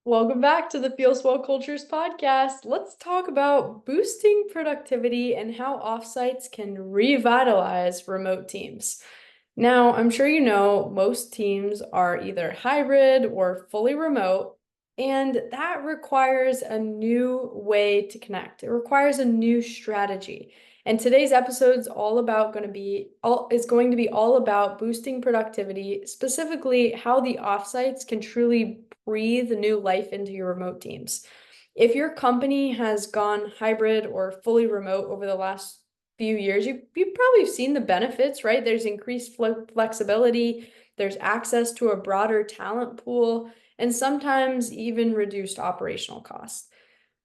Welcome back to the FeelSwell Cultures podcast. Let's talk about boosting productivity and how offsites can revitalize remote teams. Now, I'm sure you know most teams are either hybrid or fully remote, and that requires a new way to connect. It requires a new strategy. And today's episode is going to be all about boosting productivity, specifically how the offsites can truly breathe new life into your remote teams. If your company has gone hybrid or fully remote over the last few years, you've probably seen the benefits, right? There's increased flexibility, there's access to a broader talent pool, and sometimes even reduced operational costs.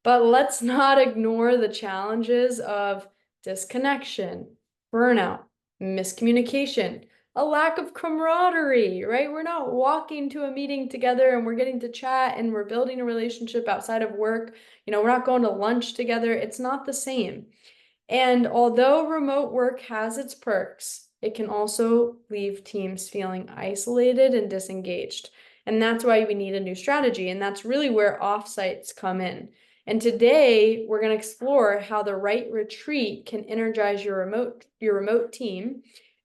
But let's not ignore the challenges of disconnection, burnout, miscommunication, a lack of camaraderie, right? We're not walking to a meeting together and we're getting to chat and we're building a relationship outside of work. We're not going to lunch together. It's not the same. And although remote work has its perks, it can also leave teams feeling isolated and disengaged. And that's why we need a new strategy. And that's really where offsites come in. And today we're going to explore how the right retreat can energize your remote team,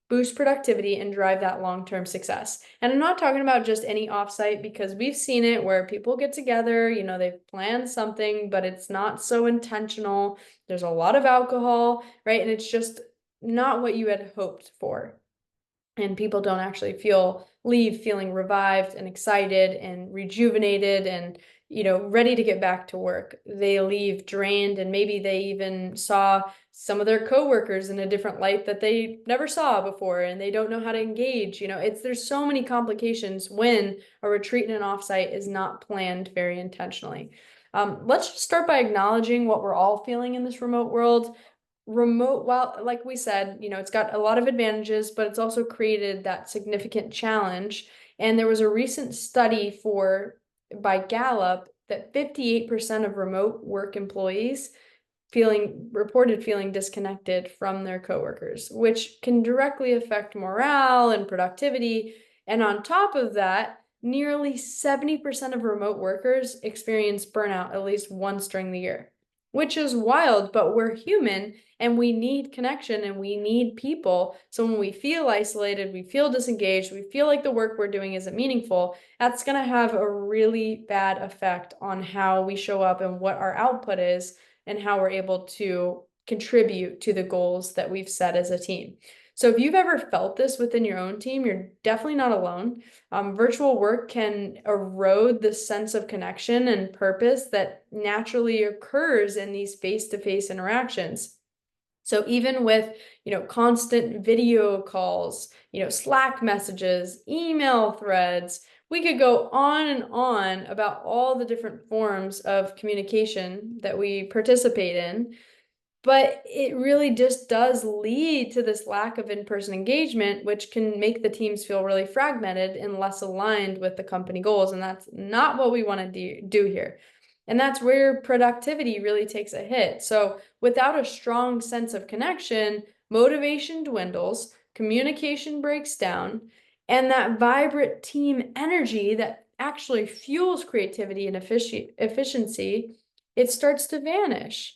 boost productivity, and drive that long-term success. And I'm not talking about just any offsite, because we've seen it where people get together, they've planned something, but it's not so intentional. There's a lot of alcohol, right? And it's just not what you had hoped for. And people don't actually leave feeling revived and excited and rejuvenated and ready to get back to work. They leave drained, and maybe they even saw some of their coworkers in a different light that they never saw before, and they don't know how to engage. There's so many complications when a retreat and an offsite is not planned very intentionally. Let's just start by acknowledging what we're all feeling in this remote world. Well, like we said, it's got a lot of advantages, but it's also created that significant challenge. And there was a recent study by Gallup that 58% of remote work employees reported feeling disconnected from their coworkers, which can directly affect morale and productivity. And on top of that, nearly 70% of remote workers experience burnout at least once during the year, which is wild, but we're human and we need connection and we need people. So when we feel isolated, we feel disengaged, we feel like the work we're doing isn't meaningful, that's going to have a really bad effect on how we show up and what our output is and how we're able to contribute to the goals that we've set as a team. So if you've ever felt this within your own team, you're definitely not alone. Virtual work can erode the sense of connection and purpose that naturally occurs in these face-to-face interactions. So even with, constant video calls, Slack messages, email threads, we could go on and on about all the different forms of communication that we participate in. But it really just does lead to this lack of in-person engagement, which can make the teams feel really fragmented and less aligned with the company goals. And that's not what we want to do here. And that's where productivity really takes a hit. So without a strong sense of connection, motivation dwindles, communication breaks down, and that vibrant team energy that actually fuels creativity and efficiency, it starts to vanish.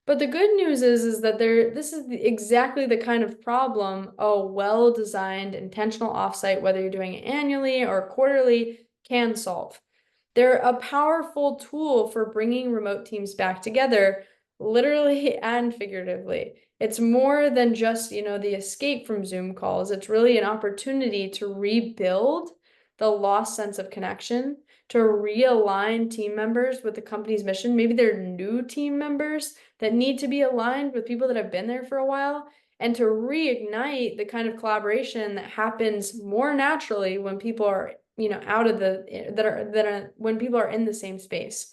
But the good news is that this is exactly the kind of problem a well-designed intentional offsite, whether you're doing it annually or quarterly, can solve. They're a powerful tool for bringing remote teams back together, literally and figuratively. It's more than just, the escape from Zoom calls. It's really an opportunity to rebuild the lost sense of connection, to realign team members with the company's mission. Maybe they're new team members that need to be aligned with people that have been there for a while, and to reignite the kind of collaboration that happens more naturally when people are, when people are in the same space.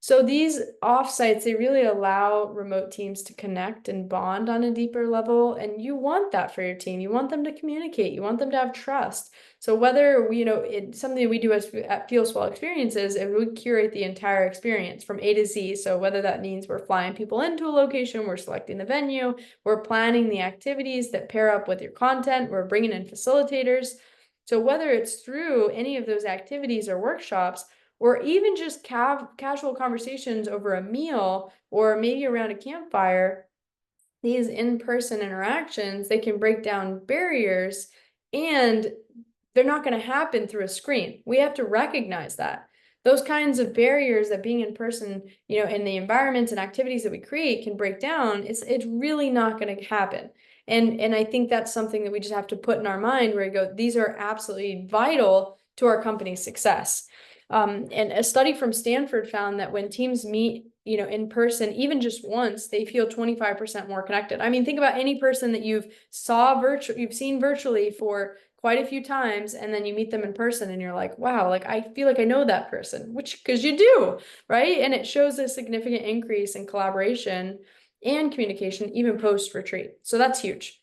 So these offsites, they really allow remote teams to connect and bond on a deeper level. And you want that for your team. You want them to communicate. You want them to have trust. So whether, it's something we do at FeelSwell Experiences, is we curate the entire experience from A to Z. So whether that means we're flying people into a location, we're selecting the venue, we're planning the activities that pair up with your content, we're bringing in facilitators. So whether it's through any of those activities or workshops, or even just casual conversations over a meal or maybe around a campfire, these in-person interactions, they can break down barriers, and they're not going to happen through a screen. We have to recognize that. Those kinds of barriers that being in person, in the environments and activities that we create can break down, it's really not going to happen. And I think that's something that we just have to put in our mind where we go, these are absolutely vital to our company's success. And a study from Stanford found that when teams meet, in person, even just once, they feel 25% more connected. I mean, think about any person that you've seen virtually for quite a few times, and then you meet them in person and you're like, wow, like I feel like I know that person, which, because you do, right? And it shows a significant increase in collaboration and communication, even post-retreat. So that's huge.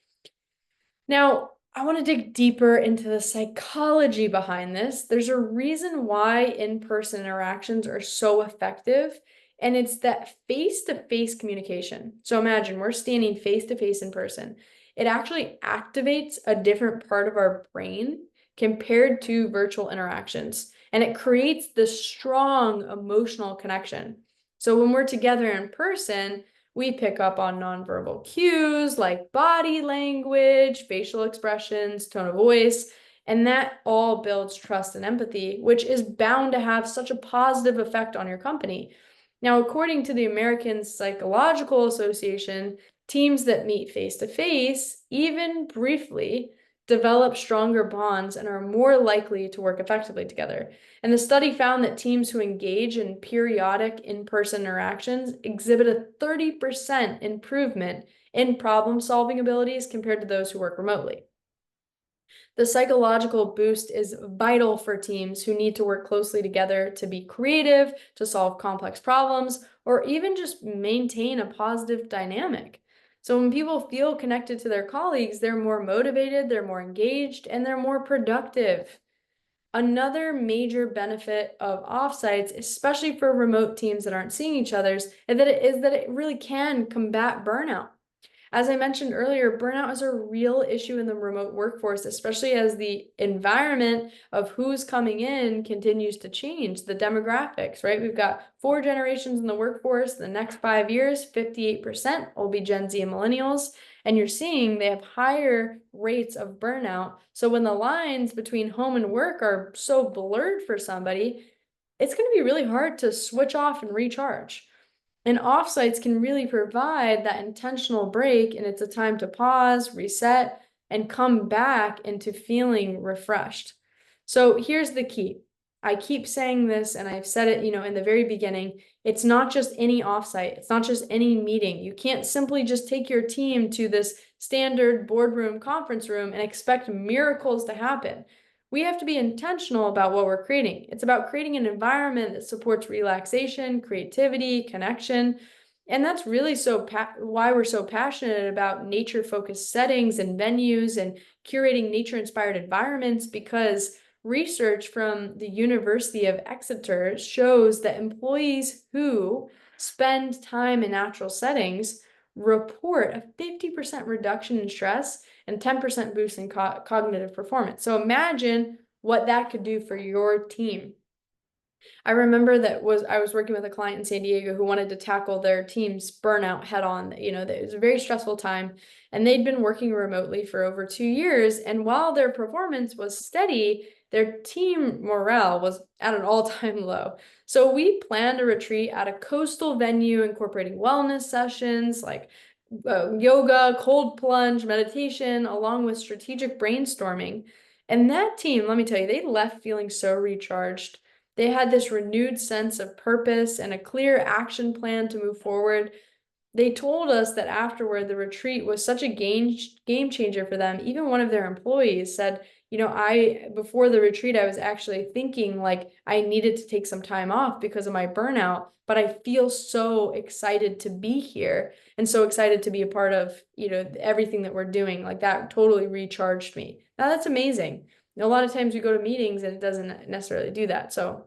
Now, I want to dig deeper into the psychology behind this. There's a reason why in-person interactions are so effective, and it's that face-to-face communication. So imagine we're standing face-to-face in person. It actually activates a different part of our brain compared to virtual interactions, and it creates this strong emotional connection. So when we're together in person, we pick up on nonverbal cues like body language, facial expressions, tone of voice, and that all builds trust and empathy, which is bound to have such a positive effect on your company. Now, according to the American Psychological Association, teams that meet face to face, even briefly, develop stronger bonds and are more likely to work effectively together. And the study found that teams who engage in periodic in-person interactions exhibit a 30% improvement in problem-solving abilities compared to those who work remotely. The psychological boost is vital for teams who need to work closely together to be creative, to solve complex problems, or even just maintain a positive dynamic. So when people feel connected to their colleagues, they're more motivated, they're more engaged, and they're more productive. Another major benefit of offsites, especially for remote teams that aren't seeing each other, is that it really can combat burnout. As I mentioned earlier, burnout is a real issue in the remote workforce, especially as the environment of who's coming in continues to change, the demographics, right? We've got 4 generations in the workforce. The next 5 years, 58% will be Gen Z and millennials. And you're seeing they have higher rates of burnout. So when the lines between home and work are so blurred for somebody, it's going to be really hard to switch off and recharge. And offsites can really provide that intentional break, and it's a time to pause, reset, and come back into feeling refreshed. So here's the key. I keep saying this, and I've said it, in the very beginning. It's not just any offsite. It's not just any meeting. You can't simply just take your team to this standard boardroom conference room and expect miracles to happen. We have to be intentional about what we're creating. It's about creating an environment that supports relaxation, creativity, connection. And that's really why we're so passionate about nature-focused settings and venues and curating nature-inspired environments, because research from the University of Exeter shows that employees who spend time in natural settings report a 50% reduction in stress and 10% boost in cognitive performance. So imagine what that could do for your team. I remember I was working with a client in San Diego who wanted to tackle their team's burnout head on. It was a very stressful time, and they'd been working remotely for over 2 years. And while their performance was steady, their team morale was at an all-time low. So we planned a retreat at a coastal venue incorporating wellness sessions like yoga, cold plunge, meditation, along with strategic brainstorming. And that team, let me tell you, they left feeling so recharged. They had this renewed sense of purpose and a clear action plan to move forward. They told us that afterward, the retreat was such a game changer for them. Even one of their employees said, before the retreat, I was actually thinking like I needed to take some time off because of my burnout, but I feel so excited to be here and so excited to be a part of, everything that we're doing. Like that totally recharged me. Now that's amazing. A lot of times we go to meetings and it doesn't necessarily do that. So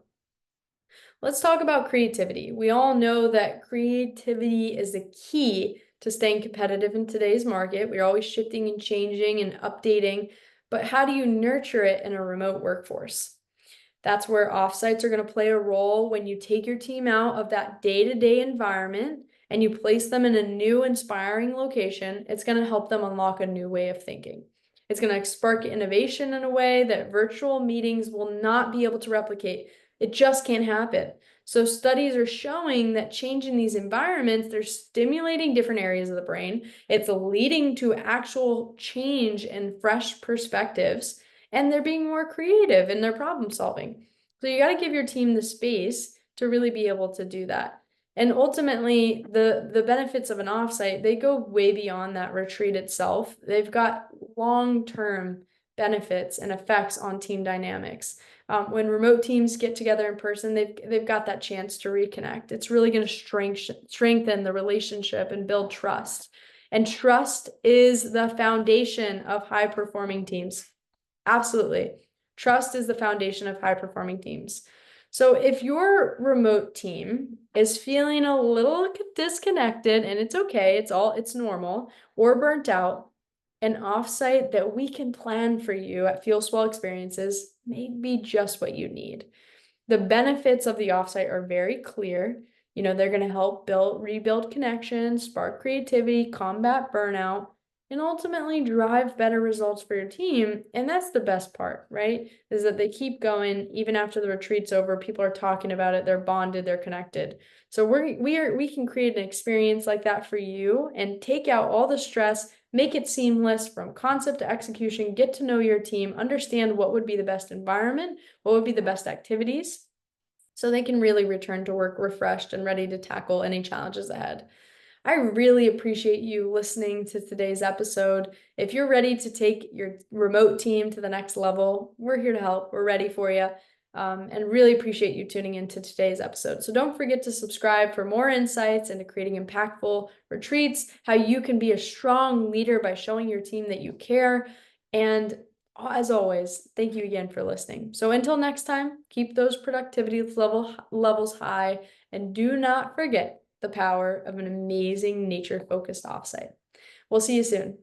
let's talk about creativity. We all know that creativity is the key to staying competitive in today's market. We're always shifting and changing and updating, but how do you nurture it in a remote workforce? That's where offsites are going to play a role when you take your team out of that day-to-day environment and you place them in a new, inspiring location. It's going to help them unlock a new way of thinking. It's going to spark innovation in a way that virtual meetings will not be able to replicate. It just can't happen. So studies are showing that changing these environments, they're stimulating different areas of the brain. It's leading to actual change and fresh perspectives, and they're being more creative in their problem solving. So you got to give your team the space to really be able to do that. And ultimately, the benefits of an offsite, they go way beyond that retreat itself. They've got long-term benefits and effects on team dynamics. When remote teams get together in person, they've got that chance to reconnect. It's really going to strengthen the relationship and build trust. And trust is the foundation of high-performing teams. Absolutely. Trust is the foundation of high-performing teams. So if your remote team is feeling a little disconnected, and it's okay, it's normal, or burnt out, an offsite that we can plan for you at FeelSwell Experiences may be just what you need. The benefits of the offsite are very clear. They're going to help rebuild connections, spark creativity, combat burnout, and ultimately drive better results for your team. And that's the best part, right? Is that they keep going even after the retreat's over. People are talking about it. They're bonded. They're connected. So we can create an experience like that for you and take out all the stress, make it seamless from concept to execution, get to know your team, understand what would be the best environment, what would be the best activities, so they can really return to work refreshed and ready to tackle any challenges ahead. I really appreciate you listening to today's episode. If you're ready to take your remote team to the next level, we're here to help. We're ready for you. And really appreciate you tuning into today's episode. So don't forget to subscribe for more insights into creating impactful retreats, how you can be a strong leader by showing your team that you care. And as always, thank you again for listening. So until next time, keep those productivity levels high, and do not forget the power of an amazing nature-focused offsite. We'll see you soon.